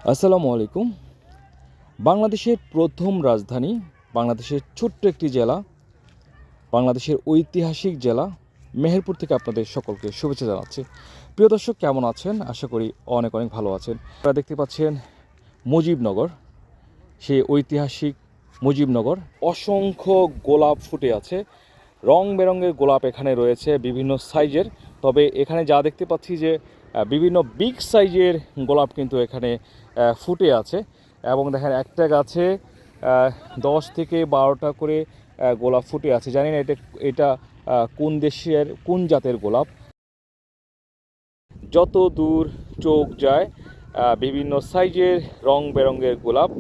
আসসালামু আলাইকুম। বাংলাদেশের প্রথম রাজধানী, বাংলাদেশের ছোট্ট একটি জেলা, বাংলাদেশের ঐতিহাসিক জেলা মেহেরপুর থেকে আপনাদের সকলকে শুভেচ্ছা জানাচ্ছি। প্রিয় দর্শক, কেমন আছেন? আশা করি অনেক অনেক ভালো আছেন। আপনারা দেখতে পাচ্ছেন মুজিবনগর, সেই ঐতিহাসিক মুজিবনগর। অসংখ্য গোলাপ ফুটে আছে, রং বেরঙের গোলাপ এখানে রয়েছে বিভিন্ন সাইজের। তবে এখানে যা দেখতে পাচ্ছি যে বিভিন্ন বিগ সাইজের গোলাপ কিন্তু এখানে ফুটে আছে। এবং দেখেন একটা গাছে 10 থেকে 12টা করে গোলাপ ফুটে আছে। জানি না এটা এটা কোন দেশের কোন জাতের গোলাপ। যত দূর চোখ যায় বিভিন্ন সাইজের রং বেরঙের গোলাপ।